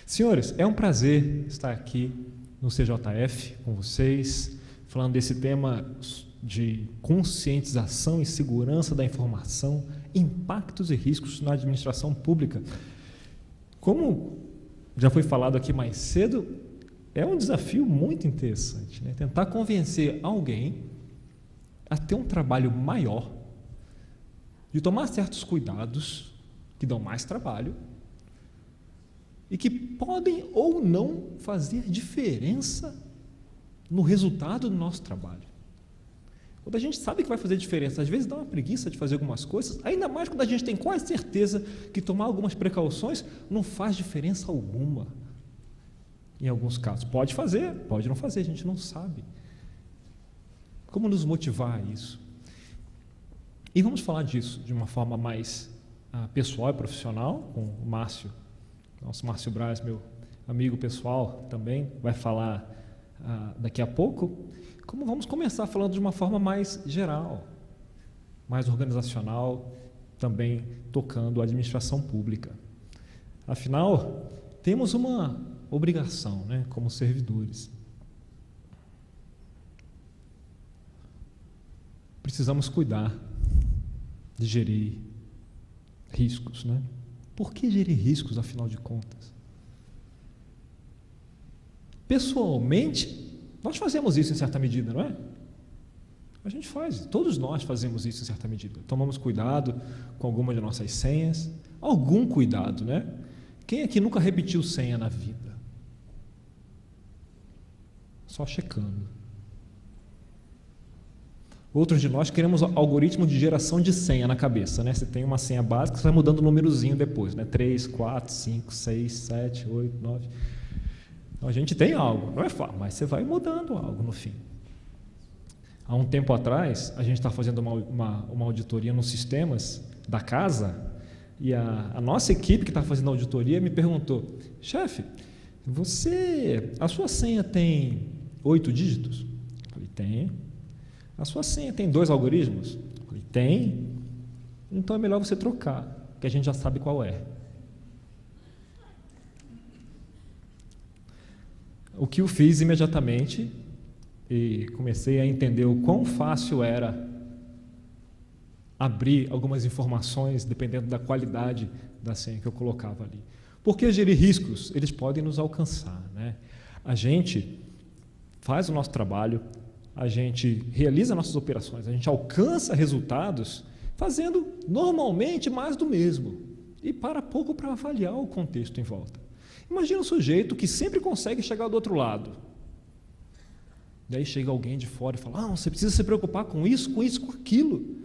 Senhores, é um prazer estar aqui no CJF com vocês, falando desse tema de conscientização e segurança da informação, impactos e riscos na administração pública. Como já foi falado aqui mais cedo, é um desafio muito interessante, né? Tentar convencer alguém a ter um trabalho maior, de tomar certos cuidados que dão mais trabalho e que podem ou não fazer diferença no resultado do nosso trabalho. Quando a gente sabe que vai fazer diferença, às vezes dá uma preguiça de fazer algumas coisas, ainda mais quando a gente tem quase certeza que tomar algumas precauções não faz diferença alguma. Em alguns casos. Pode fazer, pode não fazer, a gente não sabe. Como nos motivar a isso? E vamos falar disso de uma forma mais pessoal e profissional, com o Márcio, nosso Márcio Braz, meu amigo pessoal também, vai falar daqui a pouco. Como vamos começar falando de uma forma mais geral, mais organizacional, também tocando a administração pública. Afinal, temos uma obrigação, né, como servidores. Precisamos cuidar de gerir riscos, né? Por que gerir riscos, afinal de contas? Pessoalmente, nós fazemos isso em certa medida, não é? A gente faz, todos nós fazemos isso em certa medida. Tomamos cuidado com alguma de nossas senhas, algum cuidado, né? Quem aqui nunca repetiu senha na vida? Só checando. Outros de nós queremos algoritmo de geração de senha na cabeça, né? Você tem uma senha básica, você vai mudando o númerozinho depois, né? 3, 4, 5, 6, 7, 8, 9. Então a gente tem algo, não é fácil, mas você vai mudando algo no fim. Há um tempo atrás, a gente está fazendo uma auditoria nos sistemas da casa e a nossa equipe que está fazendo a auditoria me perguntou: chefe, a sua senha tem 8 dígitos? Eu falei, tem. A sua senha tem 2 algoritmos? Eu falei, tem. Então é melhor você trocar, que a gente já sabe qual é. O que eu fiz imediatamente, e comecei a entender o quão fácil era abrir algumas informações, dependendo da qualidade da senha que eu colocava ali. Porque gerir riscos, eles podem nos alcançar, né? A gente faz o nosso trabalho, a gente realiza nossas operações, a gente alcança resultados fazendo normalmente mais do mesmo e para pouco para avaliar o contexto em volta. Imagina um sujeito que sempre consegue chegar do outro lado. Daí chega alguém de fora e fala: você precisa se preocupar com isso, com aquilo.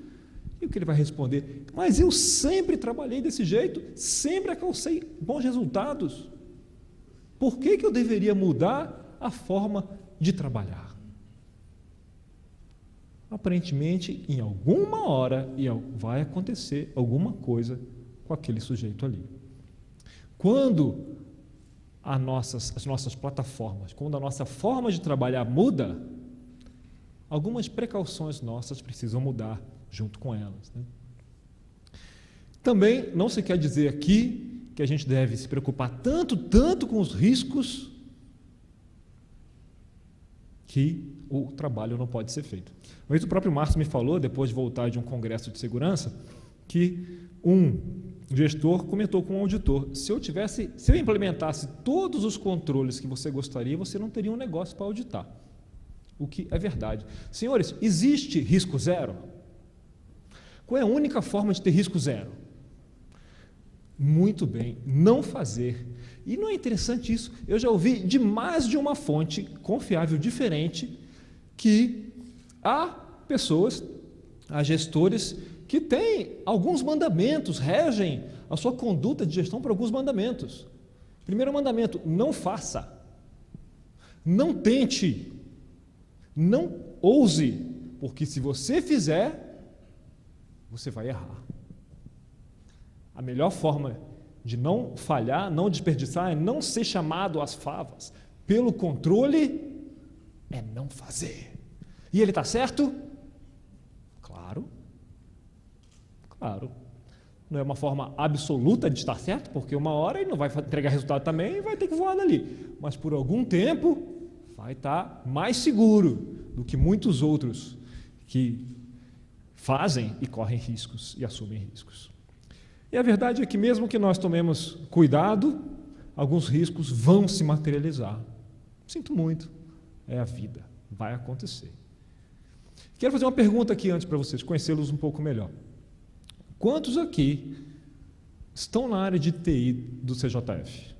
E o que ele vai responder? Mas eu sempre trabalhei desse jeito, sempre alcancei bons resultados. Por que eu deveria mudar a forma de trabalhar? Aparentemente, em alguma hora vai acontecer alguma coisa com aquele sujeito ali. Quando as nossas plataformas, quando a nossa forma de trabalhar muda, algumas precauções nossas precisam mudar junto com elas, né? Também não se quer dizer aqui que a gente deve se preocupar tanto com os riscos que o trabalho não pode ser feito. Mas o próprio Márcio me falou, depois de voltar de um congresso de segurança, que um gestor comentou com um auditor: se eu implementasse todos os controles que você gostaria, você não teria um negócio para auditar. O que é verdade. Senhores, existe risco zero? Qual é a única forma de ter risco zero? Muito bem, não fazer. E não é interessante isso? Eu já ouvi de mais de uma fonte confiável diferente que há pessoas, há gestores que têm alguns mandamentos, regem a sua conduta de gestão por alguns mandamentos. Primeiro mandamento: não faça, não tente, não ouse, porque se você fizer, você vai errar. A melhor forma de não falhar, não desperdiçar, é não ser chamado às favas. Pelo controle, é não fazer. E ele está certo? Claro. não é uma forma absoluta de estar certo, porque uma hora ele não vai entregar resultado também e vai ter que voar dali. Mas por algum tempo vai estar mais seguro do que muitos outros que fazem e correm riscos e assumem riscos. E a verdade é que mesmo que nós tomemos cuidado, alguns riscos vão se materializar. Sinto muito, é a vida, vai acontecer. Quero fazer uma pergunta aqui antes para vocês conhecê-los um pouco melhor. Quantos aqui estão na área de TI do CJF?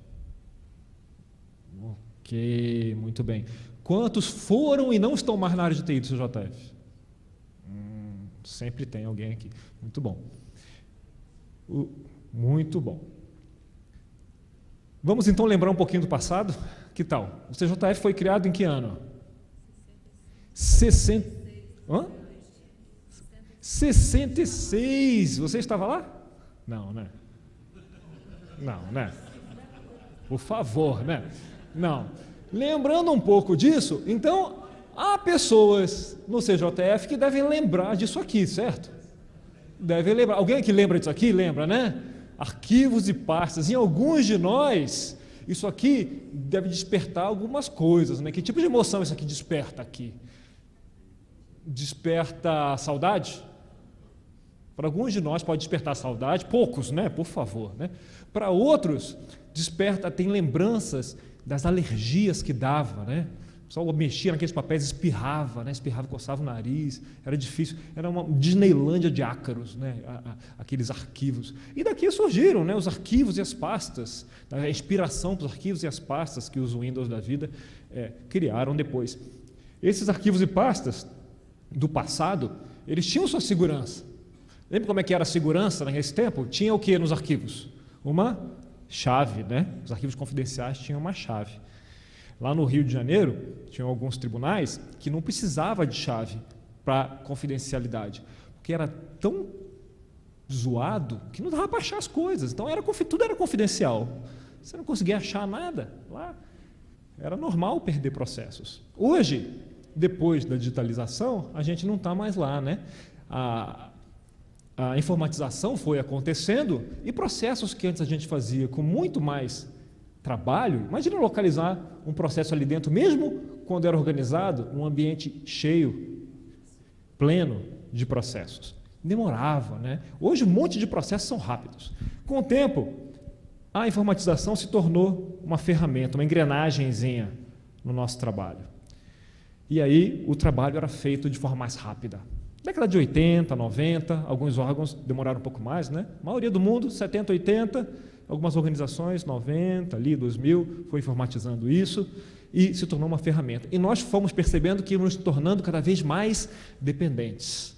Ok, muito bem. Quantos foram e não estão mais na área de TI do CJF? Sempre tem alguém aqui. Muito bom. Muito bom. Vamos então lembrar um pouquinho do passado? Que tal? O CJF foi criado em que ano? 66. Você estava lá? Não, né? Não, né? Por favor, né? Não. Lembrando um pouco disso, então, há pessoas no CJF que devem lembrar disso aqui, certo? Devem lembrar. Alguém que lembra disso aqui? Lembra, né? Arquivos e pastas. Em alguns de nós, isso aqui deve despertar algumas coisas, né? Que tipo de emoção isso aqui desperta aqui? Desperta saudade? Para alguns de nós pode despertar saudade, poucos, né? Por favor, né? Para outros, desperta, tem lembranças das alergias que dava, né? O pessoal mexia naqueles papéis, espirrava, né? Espirrava, coçava o nariz, era difícil, era uma Disneylândia de ácaros, né? Aqueles arquivos. E daqui surgiram, né? Os arquivos e as pastas, a inspiração para os arquivos e as pastas que os Windows da vida criaram depois. Esses arquivos e pastas do passado, eles tinham sua segurança. Lembra como é que era a segurança nesse tempo? Tinha o que nos arquivos? Uma chave, né? Os arquivos confidenciais tinham uma chave. Lá no Rio de Janeiro, tinham alguns tribunais que não precisava de chave para confidencialidade, porque era tão zoado que não dava para achar as coisas. Então tudo era confidencial. Você não conseguia achar nada lá. Era normal perder processos. Hoje, depois da digitalização, a gente não está mais lá, né? A informatização foi acontecendo e processos que antes a gente fazia com muito mais trabalho, imagina localizar um processo ali dentro, mesmo quando era organizado, um ambiente cheio, pleno de processos. Demorava, né? Hoje um monte de processos são rápidos. Com o tempo, a informatização se tornou uma ferramenta, uma engrenagemzinha no nosso trabalho. E aí o trabalho era feito de forma mais rápida. Década de 80, 90, alguns órgãos demoraram um pouco mais, né? A maioria do mundo, 70, 80, algumas organizações, 90, ali, 2000, foi informatizando isso e se tornou uma ferramenta. E nós fomos percebendo que íamos nos tornando cada vez mais dependentes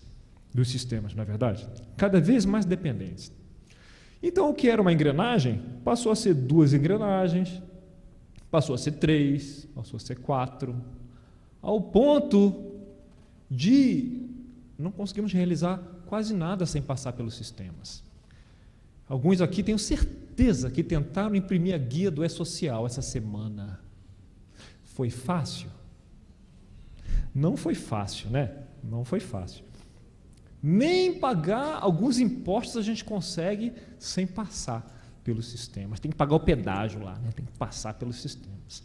dos sistemas, não é verdade? Cada vez mais dependentes. Então, o que era uma engrenagem passou a ser 2 engrenagens, passou a ser 3, passou a ser 4, ao ponto de não conseguimos realizar quase nada sem passar pelos sistemas. Alguns aqui tenho certeza que tentaram imprimir a guia do E-Social essa semana. Foi fácil? Não foi fácil, né? Não foi fácil. Nem pagar alguns impostos a gente consegue sem passar pelos sistemas. Tem que pagar o pedágio lá, né? Tem que passar pelos sistemas.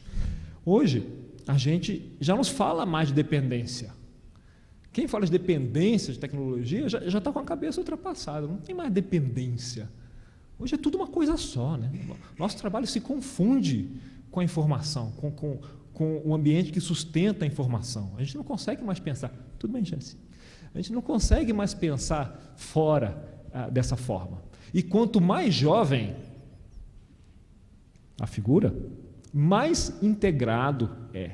Hoje, a gente já nos fala mais de dependência. Quem fala de dependência de tecnologia já está com a cabeça ultrapassada, não tem mais dependência. Hoje é tudo uma coisa só, né? Nosso trabalho se confunde com a informação, com o ambiente que sustenta a informação. A gente não consegue mais pensar. Tudo bem, Jesse? A gente não consegue mais pensar fora dessa forma. E quanto mais jovem a figura, mais integrado é,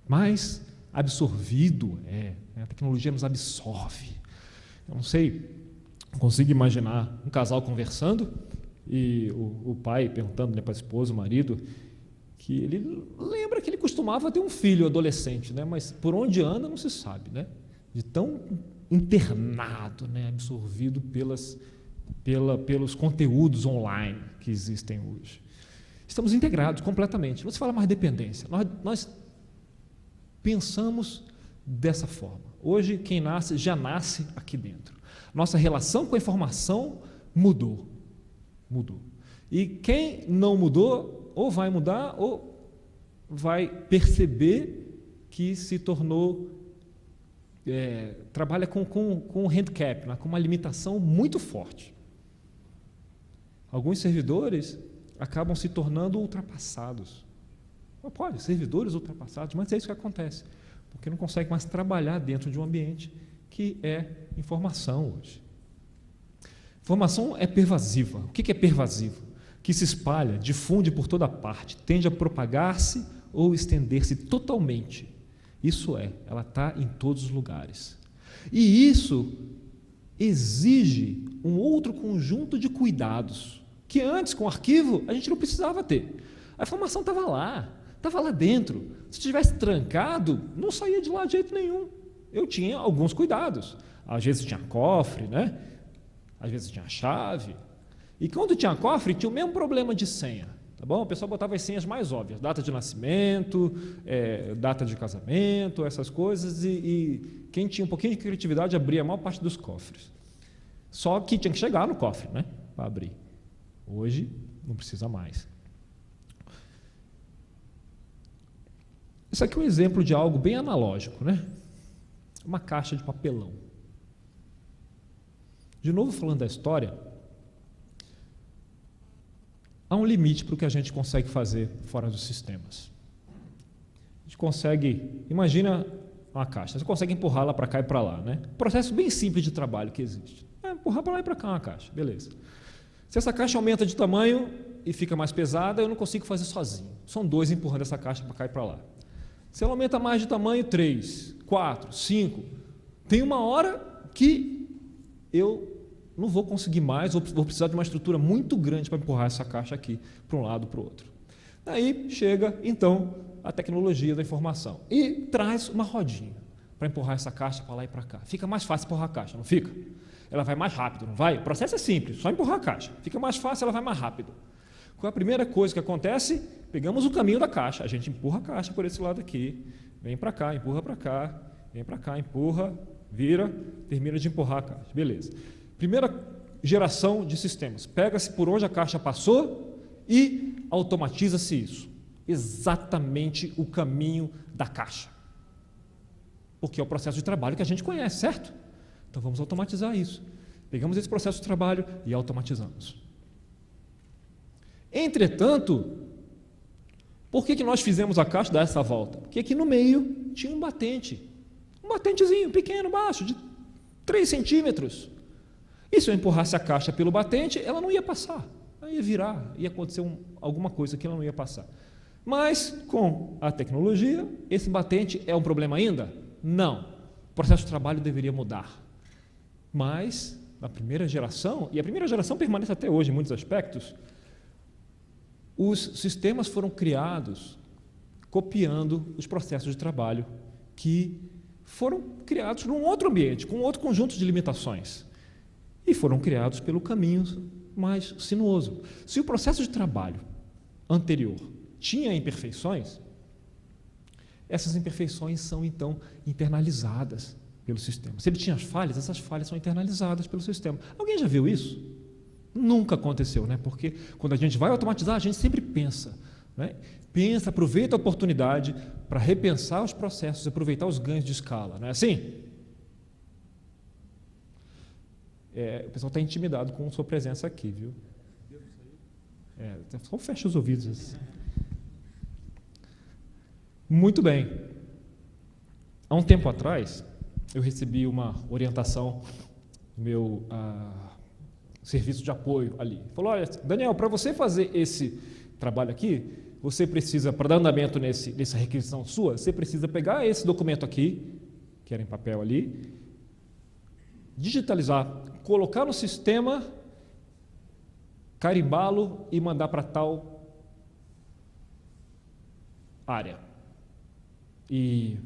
mais absorvido é. A tecnologia nos absorve. Eu não sei, consigo imaginar um casal conversando e o pai perguntando, né, para a esposa, o marido, que ele lembra que ele costumava ter um filho adolescente, né, mas por onde anda não se sabe, né, de tão internado, né, absorvido pelos conteúdos online que existem hoje. Estamos integrados completamente. Não se fala mais dependência. Nós pensamos dessa forma. Hoje, quem nasce, já nasce aqui dentro. Nossa relação com a informação mudou. Mudou. E quem não mudou, ou vai mudar, ou vai perceber que se tornou, trabalha com handicap, né, com uma limitação muito forte. Alguns servidores acabam se tornando ultrapassados. Não pode, servidores ultrapassados, mas é isso que acontece, porque não consegue mais trabalhar dentro de um ambiente que é informação hoje. Informação é pervasiva. O que é pervasivo? Que se espalha, difunde por toda parte, tende a propagar-se ou estender-se totalmente. Isso ela está em todos os lugares. E isso exige um outro conjunto de cuidados, que antes, com o arquivo, a gente não precisava ter. A informação estava lá dentro. Se tivesse trancado, não saía de lá de jeito nenhum. Eu tinha alguns cuidados. Às vezes tinha cofre, né? Às vezes tinha chave. E quando tinha cofre, tinha o mesmo problema de senha. Tá bom? O pessoal botava as senhas mais óbvias, data de nascimento, data de casamento, essas coisas, e quem tinha um pouquinho de criatividade abria a maior parte dos cofres. Só que tinha que chegar no cofre, né, para abrir. Hoje não precisa mais. Isso aqui é um exemplo de algo bem analógico, né? Uma caixa de papelão. De novo, falando da história, há um limite para o que a gente consegue fazer fora dos sistemas. A gente consegue, imagina uma caixa, você consegue empurrá-la para cá e para lá, né? Processo bem simples de trabalho que existe. Empurrar para lá e para cá uma caixa, beleza. Se essa caixa aumenta de tamanho e fica mais pesada, eu não consigo fazer sozinho. São dois empurrando essa caixa para cá e para lá. Se ela aumenta mais de tamanho, 3, 4, 5, tem uma hora que eu não vou conseguir mais, vou precisar de uma estrutura muito grande para empurrar essa caixa aqui para um lado para o outro. Daí chega, então, a tecnologia da informação e traz uma rodinha para empurrar essa caixa para lá e para cá. Fica mais fácil empurrar a caixa, não fica? Ela vai mais rápido, não vai? O processo é simples, só empurrar a caixa. Fica mais fácil, ela vai mais rápido. Qual é a primeira coisa que acontece? Pegamos o caminho da caixa, a gente empurra a caixa por esse lado aqui, vem para cá, empurra para cá, vem para cá, empurra, vira, termina de empurrar a caixa. Beleza. Primeira geração de sistemas. Pega-se por onde a caixa passou e automatiza-se isso. Exatamente o caminho da caixa. Porque é o processo de trabalho que a gente conhece, certo? Então vamos automatizar isso. Pegamos esse processo de trabalho e automatizamos. Entretanto, por que nós fizemos a caixa dar essa volta? Porque aqui no meio tinha um batente. Um batentezinho pequeno, baixo, de 3 centímetros. E se eu empurrasse a caixa pelo batente, ela não ia passar. Ela ia virar, ia acontecer alguma coisa que ela não ia passar. Mas, com a tecnologia, esse batente é um problema ainda? Não. O processo de trabalho deveria mudar. Mas, na primeira geração, e a primeira geração permanece até hoje em muitos aspectos, os sistemas foram criados copiando os processos de trabalho que foram criados num outro ambiente, com outro conjunto de limitações. E foram criados pelo caminho mais sinuoso. Se o processo de trabalho anterior tinha imperfeições, essas imperfeições são, então, internalizadas pelo sistema. Se ele tinha falhas, essas falhas são internalizadas pelo sistema. Alguém já viu isso? Nunca aconteceu, né? Porque quando a gente vai automatizar, a gente sempre pensa, né? Pensa, aproveita a oportunidade para repensar os processos, aproveitar os ganhos de escala, não é assim? O pessoal está intimidado com a sua presença aqui, viu? Só fecha os ouvidos. Assim. Muito bem. Há um tempo atrás, eu recebi uma orientação do meu serviço de apoio ali. Falou, olha, Daniel, para você fazer esse trabalho aqui, você precisa, para dar andamento nessa requisição sua, você precisa pegar esse documento aqui, que era em papel ali, digitalizar, colocar no sistema, carimbá-lo e mandar para tal área. E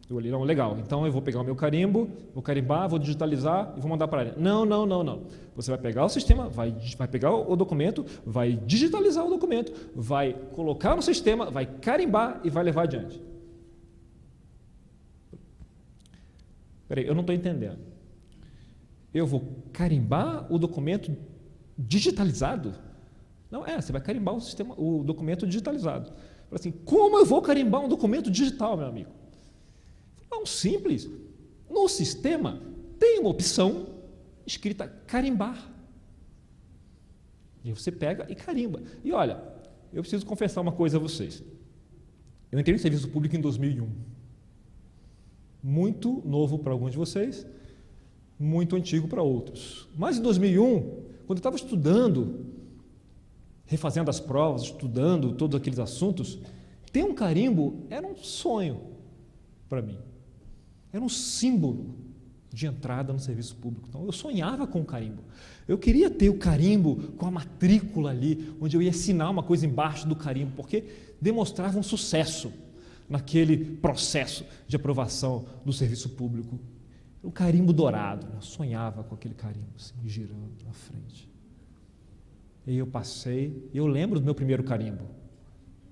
eu olhei, não, legal, então eu vou pegar o meu carimbo, vou carimbar, vou digitalizar e vou mandar para a área. Não. Você vai pegar o sistema, vai pegar o documento, vai digitalizar o documento, vai colocar no sistema, vai carimbar e vai levar adiante. Espera aí, eu não estou entendendo. Eu vou carimbar o documento digitalizado? Não, você vai carimbar o documento digitalizado. Fala assim, como eu vou carimbar um documento digital, meu amigo? Não, simples. No sistema tem uma opção escrita carimbar. E você pega e carimba. E olha, eu preciso confessar uma coisa a vocês. Eu entrei no serviço público em 2001. Muito novo para alguns de vocês, muito antigo para outros. Mas em 2001, quando eu estava estudando, refazendo as provas, estudando todos aqueles assuntos, ter um carimbo era um sonho para mim. Era um símbolo de entrada no serviço público. Então, eu sonhava com o carimbo. Eu queria ter o carimbo com a matrícula ali, onde eu ia assinar uma coisa embaixo do carimbo, porque demonstrava um sucesso naquele processo de aprovação do serviço público. O carimbo dourado, eu sonhava com aquele carimbo, assim, girando na frente. E eu passei, eu lembro do meu primeiro carimbo.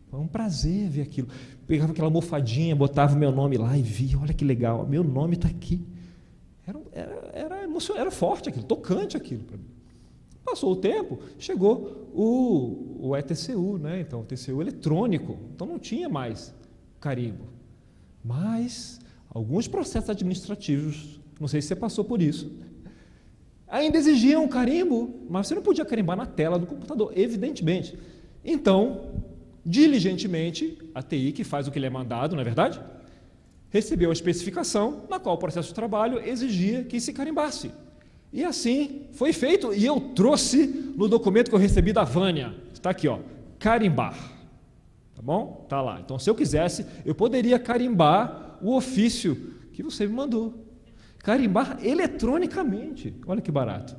Foi um prazer ver aquilo. Pegava aquela almofadinha, botava o meu nome lá e via, olha que legal, meu nome está aqui. Era forte aquilo, tocante aquilo para mim. Passou o tempo, chegou o ETCU, né? Então, o TCU eletrônico, então não tinha mais carimbo. Mas alguns processos administrativos, não sei se você passou por isso, ainda exigiam um carimbo, mas você não podia carimbar na tela do computador, evidentemente. Então, diligentemente, a TI, que faz o que lhe é mandado, não é verdade? Recebeu a especificação na qual o processo de trabalho exigia que se carimbasse. E assim foi feito, e eu trouxe no documento que eu recebi da Vânia, está aqui, ó, carimbar. Tá bom? Está lá. Então, se eu quisesse, eu poderia carimbar o ofício que você me mandou. Carimbar eletronicamente. Olha que barato.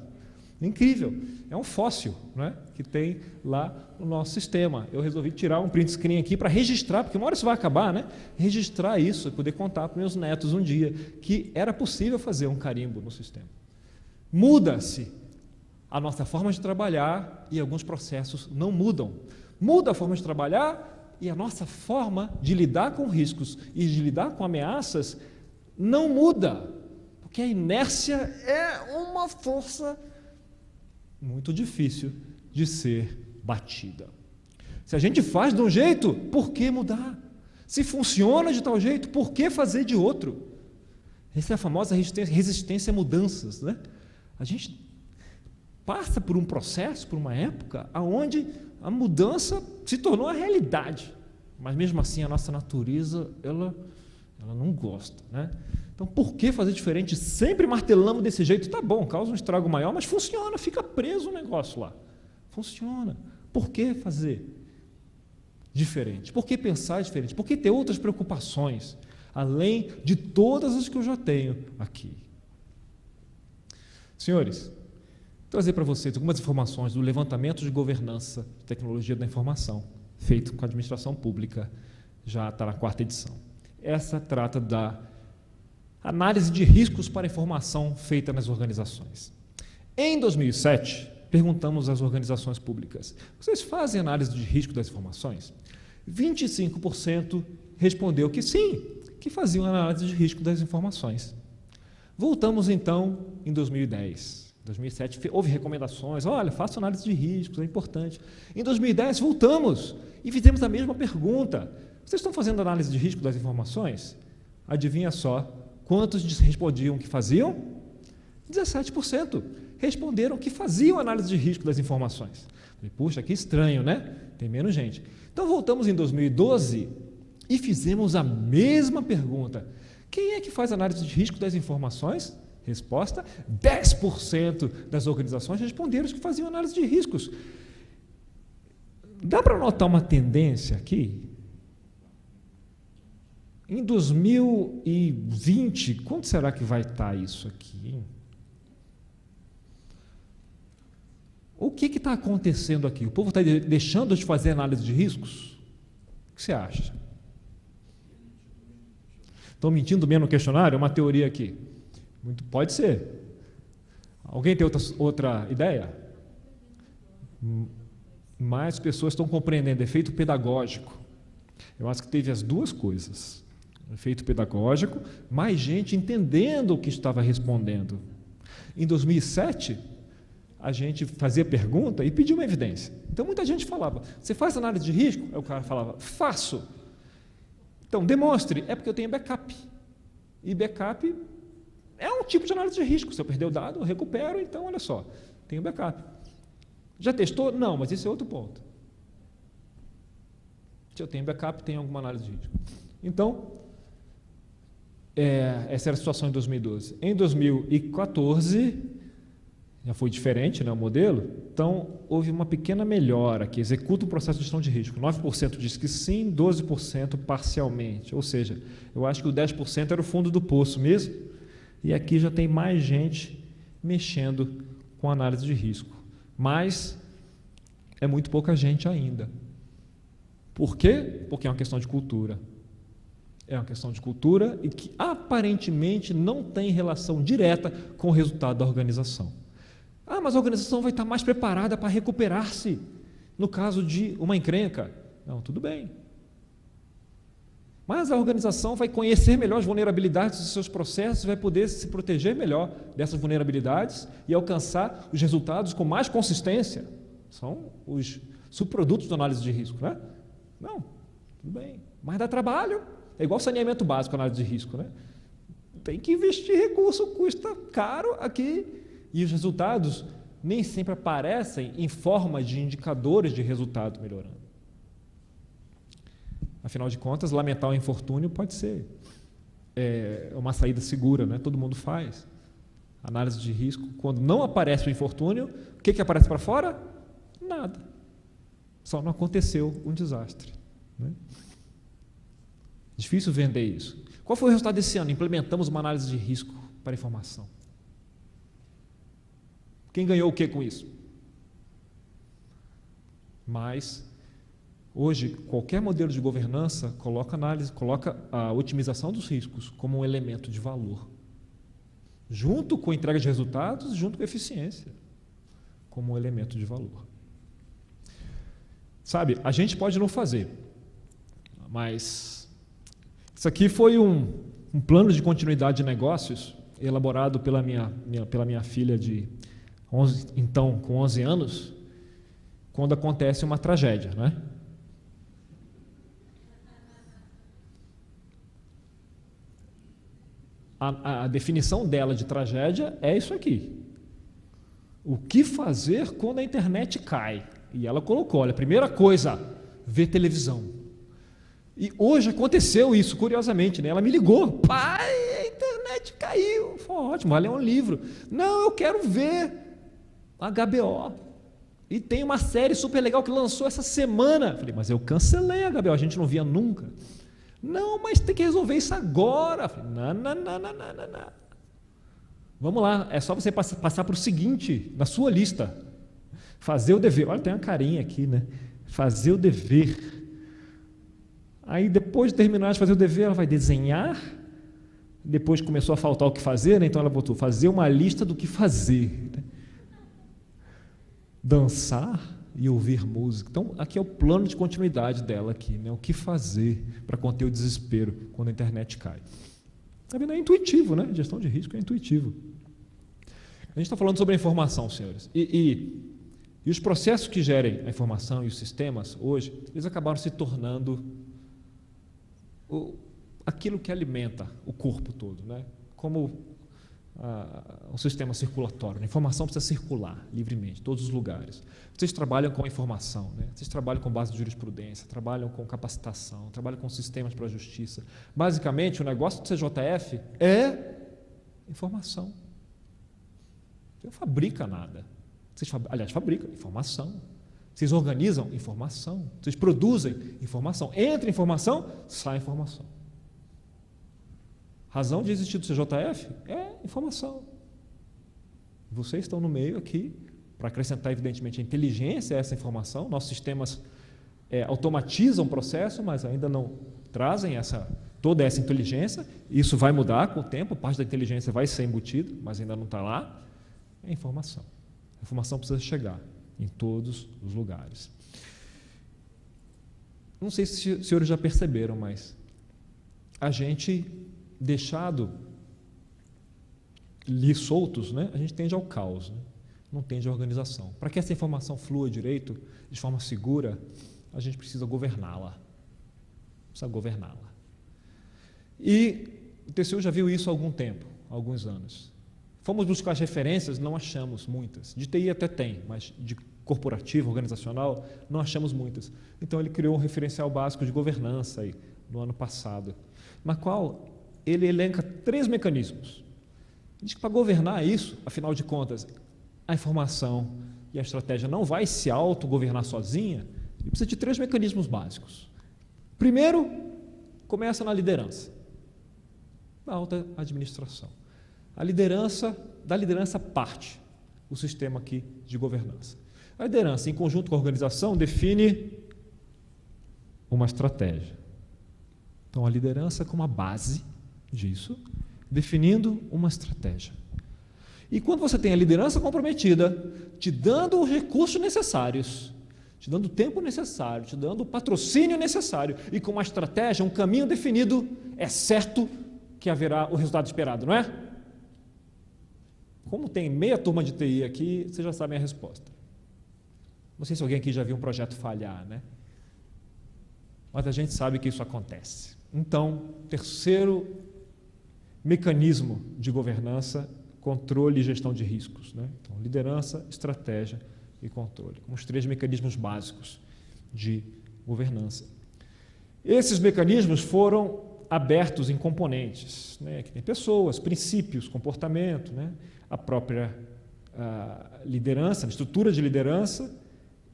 Incrível. É um fóssil, né, que tem lá no nosso sistema. Eu resolvi tirar um print screen aqui para registrar, porque uma hora isso vai acabar, né? Registrar isso e poder contar para meus netos um dia que era possível fazer um carimbo no sistema. Muda-se a nossa forma de trabalhar e alguns processos não mudam. Muda a forma de trabalhar e a nossa forma de lidar com riscos e de lidar com ameaças não muda, porque a inércia é uma força muito difícil de ser batida. Se a gente faz de um jeito, por que mudar? Se funciona de tal jeito, por que fazer de outro? Essa é a famosa resistência a mudanças, né? A gente passa por um processo, por uma época, onde a mudança se tornou a realidade, mas mesmo assim a nossa natureza, ela não gosta, né? Então, por que fazer diferente? Sempre martelamos desse jeito, tá bom, causa um estrago maior, mas funciona, fica preso o negócio lá. Funciona. Por que fazer diferente? Por que pensar diferente? Por que ter outras preocupações, além de todas as que eu já tenho aqui? Senhores, vou trazer para vocês algumas informações do levantamento de governança de tecnologia da informação, feito com a administração pública, já está na 4ª edição. Essa trata da análise de riscos para a informação feita nas organizações. Em 2007, perguntamos às organizações públicas, vocês fazem análise de risco das informações? 25% respondeu que sim, que faziam análise de risco das informações. Voltamos então em 2010. Em 2007 houve recomendações, olha, faça análise de riscos, é importante. Em 2010 voltamos e fizemos a mesma pergunta. Vocês estão fazendo análise de risco das informações? Adivinha só, quantos respondiam que faziam? 17% responderam que faziam análise de risco das informações. Falei, puxa, que estranho, né? Tem menos gente. Então voltamos em 2012 e fizemos a mesma pergunta. Quem é que faz análise de risco das informações? Resposta, 10% das organizações responderam que faziam análise de riscos. Dá para notar uma tendência aqui? Em 2020, quanto será que vai estar isso aqui, hein? O que está acontecendo aqui? O povo está deixando de fazer análise de riscos? O que você acha? Estão mentindo mesmo no questionário? É uma teoria aqui. Pode ser. Alguém tem outra ideia? Mais pessoas estão compreendendo efeito pedagógico. Eu acho que teve as duas coisas. Efeito pedagógico, mais gente entendendo o que estava respondendo. Em 2007, a gente fazia pergunta e pedia uma evidência. Então, muita gente falava, você faz análise de risco? Aí o cara falava, faço. Então, demonstre. É porque eu tenho backup. E backup é um tipo de análise de risco. Se eu perder o dado, eu recupero. Então, olha só, tenho backup. Já testou? Não, mas esse é outro ponto. Se eu tenho backup, tem alguma análise de risco. Então, essa era a situação em 2012. Em 2014, já foi diferente, né, o modelo, então houve uma pequena melhora que executa o processo de gestão de risco. 9% diz que sim, 12% parcialmente. Ou seja, eu acho que o 10% era o fundo do poço mesmo, e aqui já tem mais gente mexendo com análise de risco. Mas é muito pouca gente ainda. Por quê? Porque é uma questão de cultura. É uma questão de cultura e que aparentemente não tem relação direta com o resultado da organização. Ah, mas a organização vai estar mais preparada para recuperar-se no caso de uma encrenca. Não, tudo bem. Mas a organização vai conhecer melhor as vulnerabilidades dos seus processos, vai poder se proteger melhor dessas vulnerabilidades e alcançar os resultados com mais consistência. São os subprodutos da análise de risco, né? Não, tudo bem. Mas dá trabalho. É igual saneamento básico, análise de risco, né? Tem que investir recurso, custa caro aqui. E os resultados nem sempre aparecem em forma de indicadores de resultado melhorando. Afinal de contas, lamentar o infortúnio pode ser uma saída segura, né? Todo mundo faz. Análise de risco, quando não aparece o infortúnio, o que aparece para fora? Nada. Só não aconteceu um desastre, né? Difícil vender isso. Qual foi o resultado desse ano? Implementamos uma análise de risco para informação. Quem ganhou o que com isso? Mas, hoje, qualquer modelo de governança coloca a otimização dos riscos como um elemento de valor, junto com a entrega de resultados, junto com a eficiência, como um elemento de valor. Sabe, a gente pode não fazer, mas isso aqui foi um plano de continuidade de negócios elaborado pela minha filha com 11 anos, quando acontece uma tragédia, né? A definição dela de tragédia é isso aqui. O que fazer quando a internet cai? E ela colocou, olha, primeira coisa, ver televisão. E hoje aconteceu isso, curiosamente, né? Ela me ligou, pai, a internet caiu. Foi ótimo, vai ler um livro. Não, eu quero ver HBO. E tem uma série super legal que lançou essa semana. Falei, mas eu cancelei a HBO, a gente não via nunca. Não, mas tem que resolver isso agora. Falei, não. Vamos lá, é só você passar para o seguinte, na sua lista. Fazer o dever. Olha, tem uma carinha aqui, né? Fazer o dever. Aí, depois de terminar de fazer o dever, ela vai desenhar. Depois começou a faltar o que fazer, né? Então ela botou fazer uma lista do que fazer. Né? Dançar e ouvir música. Então, aqui é o plano de continuidade dela aqui, né? O que fazer para conter o desespero quando a internet cai. Tá vendo? É intuitivo, né? Gestão de risco é intuitivo. A gente está falando sobre a informação, senhores. E os processos que gerem a informação e os sistemas, hoje, eles acabaram se tornando aquilo que alimenta o corpo todo, né? Como um sistema circulatório. A informação precisa circular livremente, em todos os lugares. Vocês trabalham com informação, né? Vocês trabalham com base de jurisprudência, trabalham com capacitação, trabalham com sistemas para a justiça. Basicamente, o negócio do CJF é informação. Você não fabrica nada. Aliás, fabricam informação. Vocês organizam informação. Vocês produzem informação. Entra informação, sai informação. Razão de existir do CJF é informação. Vocês estão no meio aqui para acrescentar, evidentemente, a inteligência a essa informação. Nossos sistemas automatizam o processo, mas ainda não trazem toda essa inteligência. Isso vai mudar com o tempo, parte da inteligência vai ser embutida, mas ainda não está lá. É informação. A informação precisa chegar em todos os lugares. Não sei se os senhores já perceberam, mas a gente, deixado ali soltos, né, a gente tende ao caos. Né? não tem de organização. Para que essa informação flua direito, de forma segura, a gente precisa governá-la. Precisa governá-la. E o TCU já viu isso há algum tempo, há alguns anos. Fomos buscar as referências, não achamos muitas. De TI até tem, mas de corporativo, organizacional, não achamos muitas. Então ele criou um referencial básico de governança aí, no ano passado, na qual ele elenca 3 mecanismos. Diz que para governar isso, afinal de contas, a informação e a estratégia não vai se autogovernar sozinha, e precisa de 3 mecanismos básicos. Primeiro, começa na liderança, na alta administração. Da liderança parte o sistema aqui de governança. A liderança, em conjunto com a organização, define uma estratégia. Então, a liderança como a base disso, definindo uma estratégia. E quando você tem a liderança comprometida, te dando os recursos necessários, te dando o tempo necessário, te dando o patrocínio necessário, e com uma estratégia, um caminho definido, é certo que haverá o resultado esperado, não é? Como tem meia turma de TI aqui, vocês já sabem a resposta. Não sei se alguém aqui já viu um projeto falhar, né? Mas a gente sabe que isso acontece. Então, terceiro mecanismo de governança, controle e gestão de riscos, né? Então, liderança, estratégia e controle, como os 3 mecanismos básicos de governança. Esses mecanismos foram abertos em componentes, né? Que tem pessoas, princípios, comportamento, né? A própria liderança, a estrutura de liderança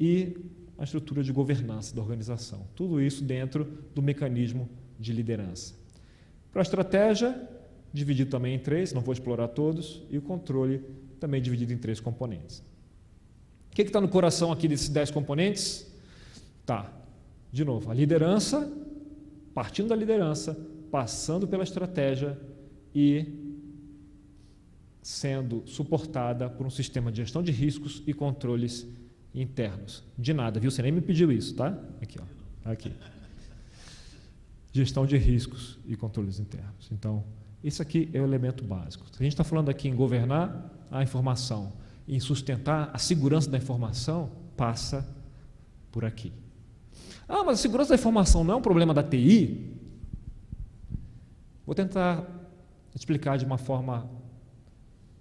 e a estrutura de governança da organização. Tudo isso dentro do mecanismo de liderança. Para a estratégia, dividido também em 3, não vou explorar todos, e o controle também dividido em 3 componentes. O que está no coração aqui desses 10 componentes? Tá, de novo, a liderança, partindo da liderança, passando pela estratégia e sendo suportada por um sistema de gestão de riscos e controles internos. De nada, viu? Você nem me pediu isso, tá? Aqui, ó. Aqui. Gestão de riscos e controles internos. Então, isso aqui é o elemento básico. Se a gente está falando aqui em governar a informação, em sustentar a segurança da informação, passa por aqui. Ah, mas a segurança da informação não é um problema da TI? Vou tentar explicar de uma forma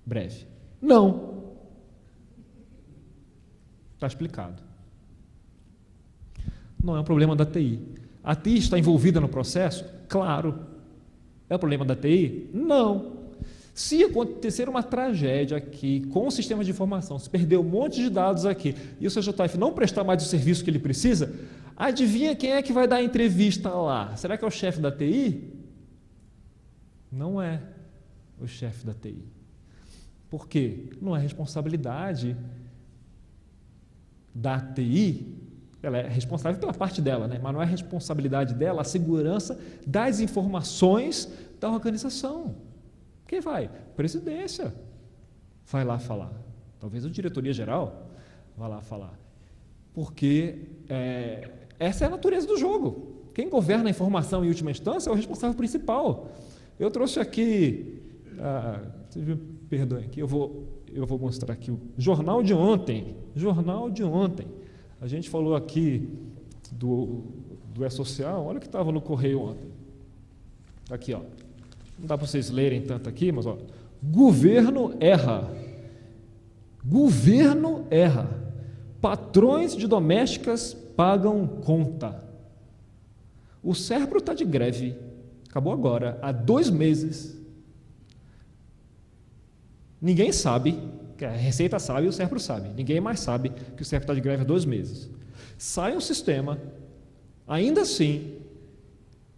breve. Não. Está explicado. Não é um problema da TI. A TI está envolvida no processo? Claro. É um problema da TI? Não. Se acontecer uma tragédia aqui com o sistema de informação, se perder um monte de dados aqui e o CJF não prestar mais o serviço que ele precisa, adivinha quem é que vai dar a entrevista lá? Será que é o chefe da TI? Não é o chefe da TI. Por quê? Não é responsabilidade da TI, ela é responsável pela parte dela, né? Mas não é responsabilidade dela a segurança das informações da organização. Quem vai? Presidência. Vai lá falar. Talvez a diretoria-geral vá lá falar. Porque essa é a natureza do jogo. Quem governa a informação em última instância é o responsável principal. Eu trouxe aqui, vocês me perdoem, aqui eu vou mostrar aqui o jornal de ontem. Jornal de ontem. A gente falou aqui do E-Social, olha o que estava no Correio ontem. Aqui, ó. Não dá para vocês lerem tanto aqui, mas ó, governo erra. Governo erra. Patrões de domésticas pagam conta. O Serpro está de greve, acabou agora, há 2 meses. Ninguém sabe, que a Receita sabe e o Serpro sabe. Ninguém mais sabe que o Serpro está de greve há 2 meses. Sai um sistema, ainda assim,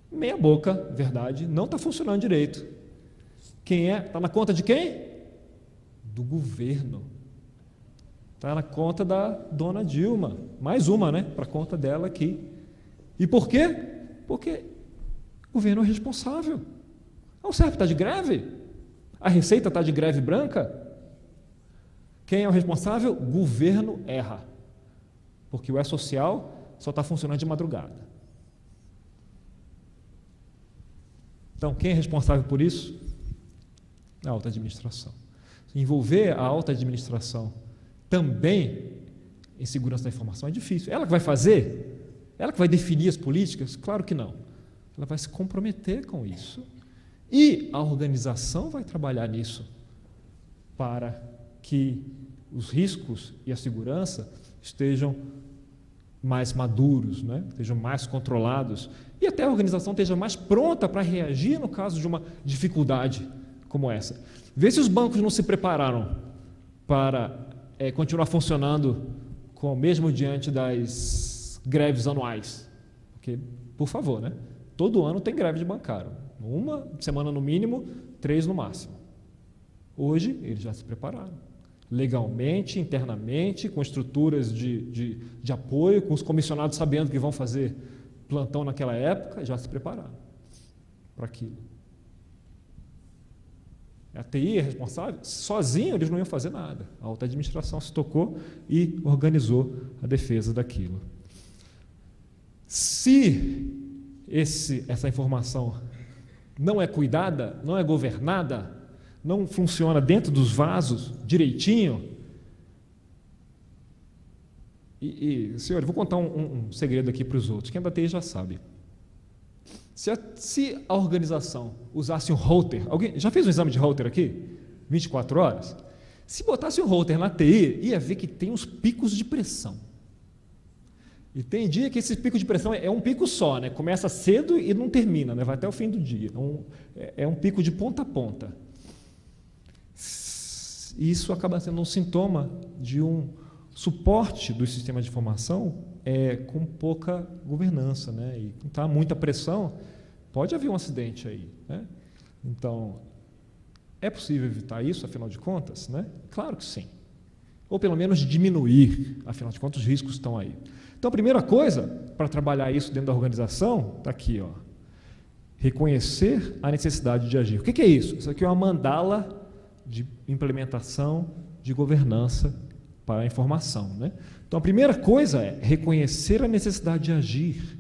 meia boca, verdade, não está funcionando direito. Quem é? Está na conta de quem? Do governo. Está na conta da dona Dilma. Mais uma, né? Para a conta dela aqui. E por quê? Porque o governo é responsável. O Serpro está de greve? A Receita está de greve branca? Quem é o responsável? O governo erra. Porque o E-Social só está funcionando de madrugada. Então, quem é responsável por isso? A alta administração. Envolver a alta administração também em segurança da informação é difícil. Ela que vai fazer? Ela que vai definir as políticas? Claro que não. Ela vai se comprometer com isso. E a organização vai trabalhar nisso para que os riscos e a segurança estejam mais maduros, né? Estejam mais controlados, e até a organização esteja mais pronta para reagir no caso de uma dificuldade como essa. Vê se os bancos não se prepararam para continuar funcionando mesmo diante das greves anuais. Porque, por favor, né? Todo ano tem greve de bancário. Uma semana no mínimo, 3 no máximo. Hoje, eles já se prepararam. Legalmente, internamente, com estruturas de apoio, com os comissionados sabendo que vão fazer plantão naquela época, já se prepararam para aquilo. A TI é responsável, sozinho eles não iam fazer nada. A alta administração se tocou e organizou a defesa daquilo. Se essa informação não é cuidada, não é governada, não funciona dentro dos vasos direitinho, senhor, eu vou contar um segredo aqui para os outros, quem é da TI já sabe. Se a organização usasse um router, alguém já fez um exame de router aqui? 24 horas? Se botasse um router na TI, ia ver que tem uns picos de pressão. E tem dia que esse pico de pressão é um pico só, né? Começa cedo e não termina, né? Vai até o fim do dia. É um pico de ponta a ponta. Isso acaba sendo um sintoma de um suporte do sistema de informação com pouca governança, né? E com tá muita pressão, pode haver um acidente aí, né? Então, é possível evitar isso, afinal de contas, né? Claro que sim. Ou pelo menos diminuir, afinal de contas, os riscos estão aí. Então, a primeira coisa para trabalhar isso dentro da organização está aqui, ó. Reconhecer a necessidade de agir. O que é isso? Isso aqui é uma mandala de implementação de governança para a informação, né? Então, a primeira coisa é reconhecer a necessidade de agir.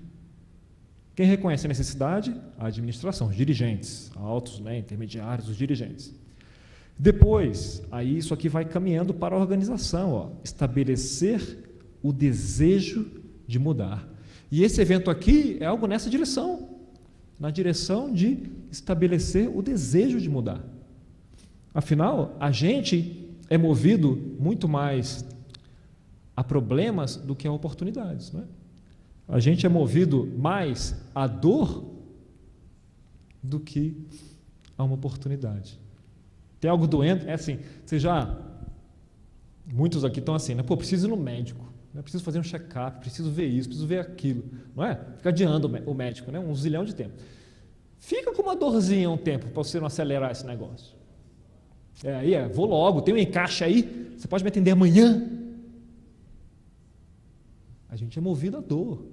Quem reconhece a necessidade? A administração, os dirigentes, altos, né, intermediários, os dirigentes. Depois, aí isso aqui vai caminhando para a organização, ó, estabelecer o desejo de mudar. E esse evento aqui é algo nessa direção, na direção de estabelecer o desejo de mudar. Afinal, a gente é movido muito mais a problemas do que a oportunidades, né? A gente é movido mais à dor do que a uma oportunidade. Tem algo doendo, é assim, muitos aqui estão assim, né? Pô, preciso ir no médico, né? Preciso fazer um check-up, preciso ver isso, preciso ver aquilo, não é? Fica adiando o médico, né? Um zilhão de tempo. Fica com uma dorzinha um tempo para você não acelerar esse negócio. Vou logo, tem um encaixe aí, você pode me atender amanhã. A gente é movido à dor,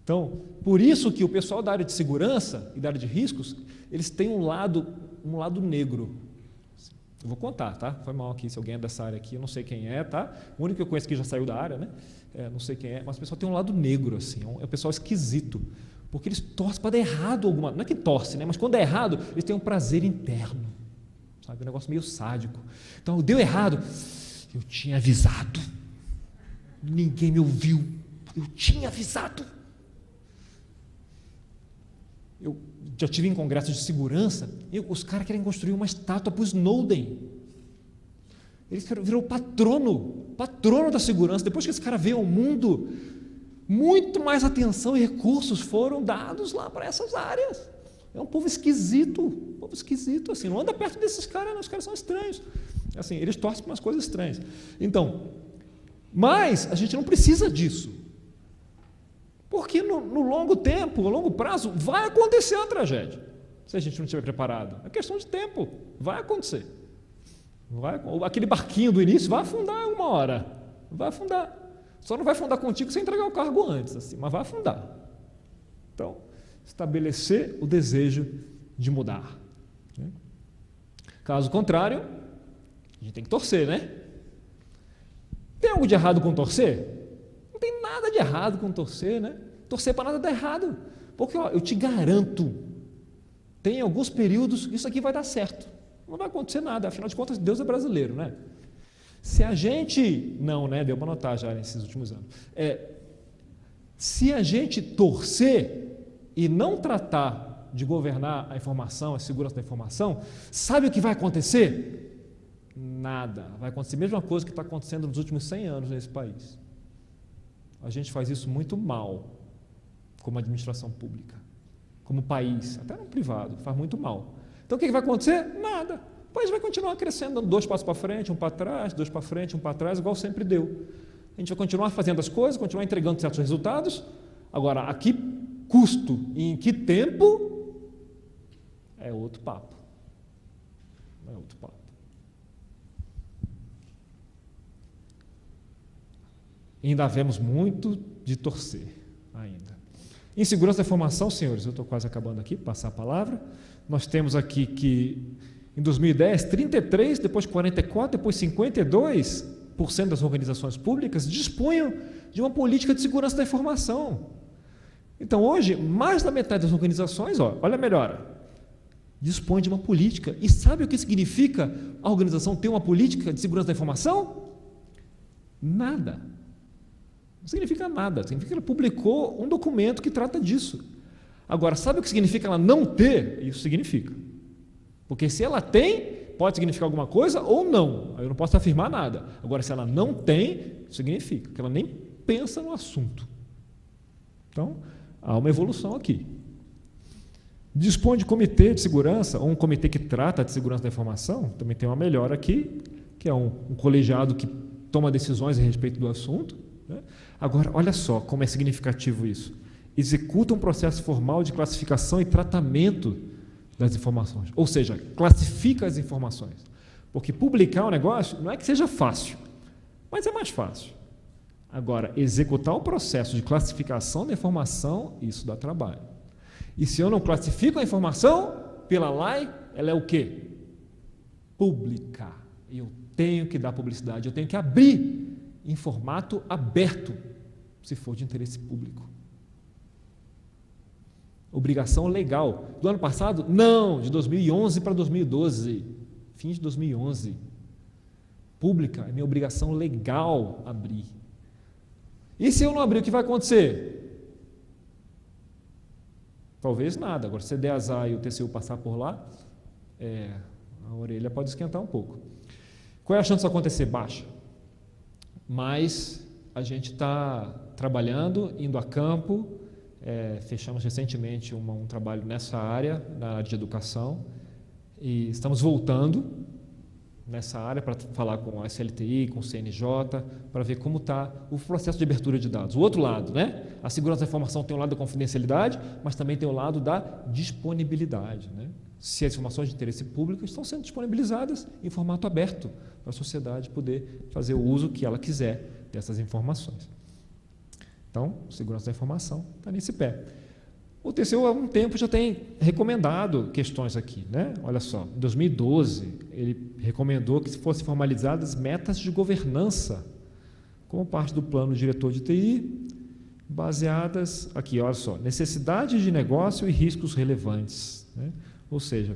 Então, por isso que o pessoal da área de segurança e da área de riscos, eles têm um lado negro. Eu vou contar, tá? Foi mal aqui, se alguém é dessa área aqui, eu não sei quem é, tá? O único que eu conheço que já saiu da área, né? Não sei quem é, mas o pessoal tem um lado negro, assim, é um pessoal esquisito, porque eles torcem para dar errado alguma, não é que torce, né? Mas quando é errado, eles têm um prazer interno, sabe? Um negócio meio sádico. Então, deu errado, eu tinha avisado, ninguém me ouviu, eu tinha avisado. Eu já tive em congressos de segurança, e os caras querem construir uma estátua para o Snowden. Ele virou patrono da segurança. Depois que esse cara veio ao mundo, muito mais atenção e recursos foram dados lá para essas áreas. É um povo esquisito, assim, não anda perto desses caras, não, os caras são estranhos. Assim, eles torcem para umas coisas estranhas. Então, mas a gente não precisa disso. Porque no longo prazo, vai acontecer a tragédia. Se a gente não estiver preparado. É questão de tempo, vai acontecer. Aquele barquinho do início vai afundar uma hora. Vai afundar. Só não vai afundar contigo sem entregar o cargo antes, assim, mas vai afundar. Então, estabelecer o desejo de mudar. Caso contrário, a gente tem que torcer, né? Tem algo de errado com torcer? Não tem nada de errado com torcer, né? Torcer para nada dar errado. Porque eu te garanto, tem alguns períodos que isso aqui vai dar certo. Não vai acontecer nada, afinal de contas, Deus é brasileiro, né? Se a gente, não, né? Deu para notar já nesses últimos anos. Se a gente torcer e não tratar de governar a informação, a segurança da informação, sabe o que vai acontecer? Nada. Vai acontecer a mesma coisa que está acontecendo nos últimos 100 anos nesse país. A gente faz isso muito mal, como administração pública, como país, até no privado, faz muito mal. Então o que vai acontecer? Nada. O país vai continuar crescendo, dando 2 passos para frente, 1 para trás, 2 para frente, 1 para trás, igual sempre deu. A gente vai continuar fazendo as coisas, continuar entregando certos resultados. Agora, a que custo e em que tempo é outro papo. É outro papo. Ainda havemos muito de torcer ainda. Em segurança da informação, senhores, eu estou quase acabando aqui, passar a palavra. Nós temos aqui que em 2010, 33, depois 44, depois 52% das organizações públicas dispunham de uma política de segurança da informação. Então, hoje, mais da metade das organizações, olha a melhora, dispõe de uma política. E sabe o que significa a organização ter uma política de segurança da informação? Nada. Não significa nada. Significa que ela publicou um documento que trata disso. Agora, sabe o que significa ela não ter? Isso significa. Porque se ela tem, pode significar alguma coisa ou não. Eu não posso afirmar nada. Agora, se ela não tem, significa que ela nem pensa no assunto. Então, há uma evolução aqui. Dispõe de comitê de segurança, ou um comitê que trata de segurança da informação, também tem uma melhora aqui, que é um colegiado que toma decisões a respeito do assunto. Né? Agora, olha só como é significativo isso. Executa um processo formal de classificação e tratamento das informações, ou seja, classifica as informações, porque publicar um negócio não é que seja fácil, mas é mais fácil. Agora, executar o processo de classificação da informação, isso dá trabalho. E se eu não classifico a informação, pela lei, ela é o quê? Pública. Eu tenho que dar publicidade, eu tenho que abrir em formato aberto, se for de interesse público. Obrigação legal. Do ano passado? Não, de 2011 para 2012. Fim de 2011. Pública, é minha obrigação legal abrir. E se eu não abrir, o que vai acontecer? Talvez nada. Agora, se você der azar e o TCU passar por lá, a orelha pode esquentar um pouco. Qual é a chance disso acontecer? Baixa. Mas a gente está trabalhando, indo a campo. Fechamos recentemente um trabalho nessa área, na área de educação, e estamos voltando nessa área para falar com a SLTI, com o CNJ, para ver como está o processo de abertura de dados. O outro lado, né? A segurança da informação tem o lado da confidencialidade, mas também tem o lado da disponibilidade. Né? Se as informações de interesse público estão sendo disponibilizadas em formato aberto, para a sociedade poder fazer o uso que ela quiser dessas informações. Então, segurança da informação está nesse pé. O TCU, há um tempo, já tem recomendado questões aqui. Né? Olha só, em 2012, ele recomendou que fossem formalizadas metas de governança, como parte do plano diretor de TI, baseadas, aqui, olha só, necessidade de negócio e riscos relevantes. Né? Ou seja,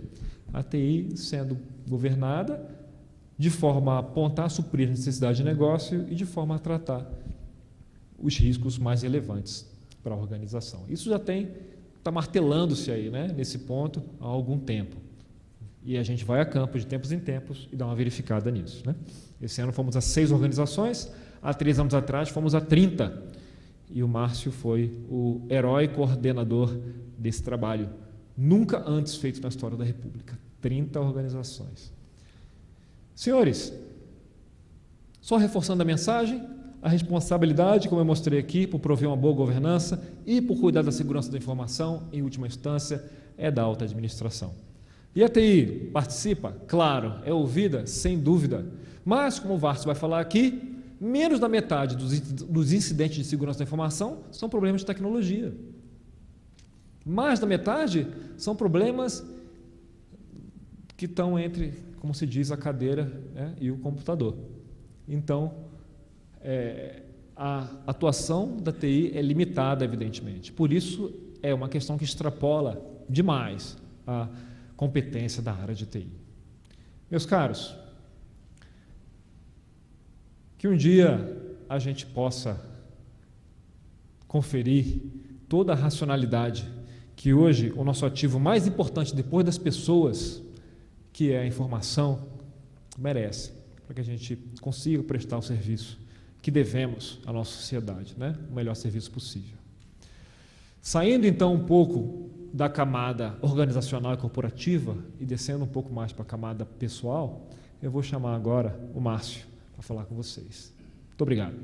a TI sendo governada de forma a apontar, suprir a necessidade de negócio e de forma a tratar os riscos mais relevantes para a organização. Isso já está martelando-se aí, né, nesse ponto há algum tempo. E a gente vai a campo de tempos em tempos e dá uma verificada nisso. Né? Esse ano fomos a 6 organizações, há 3 anos atrás fomos a 30. E o Márcio foi o herói coordenador desse trabalho, nunca antes feito na história da República. 30 organizações. Senhores, só reforçando a mensagem, a responsabilidade, como eu mostrei aqui, por prover uma boa governança e por cuidar da segurança da informação, em última instância, é da alta administração. E a TI participa? Claro, é ouvida? Sem dúvida. Mas, como o Várcio vai falar aqui, menos da metade dos incidentes de segurança da informação são problemas de tecnologia. Mais da metade são problemas que estão entre, como se diz, a cadeira, né, e o computador. Então, a atuação da TI é limitada, evidentemente. Por isso, é uma questão que extrapola demais a competência da área de TI. Meus caros, Que um dia a gente possa conferir toda a racionalidade que hoje o nosso ativo mais importante depois das pessoas, que é a informação, merece, para que a gente consiga prestar o serviço que devemos à nossa sociedade, né? O melhor serviço possível. Saindo então um pouco da camada organizacional e corporativa e descendo um pouco mais para a camada pessoal, eu vou chamar agora o Márcio para falar com vocês. Muito obrigado.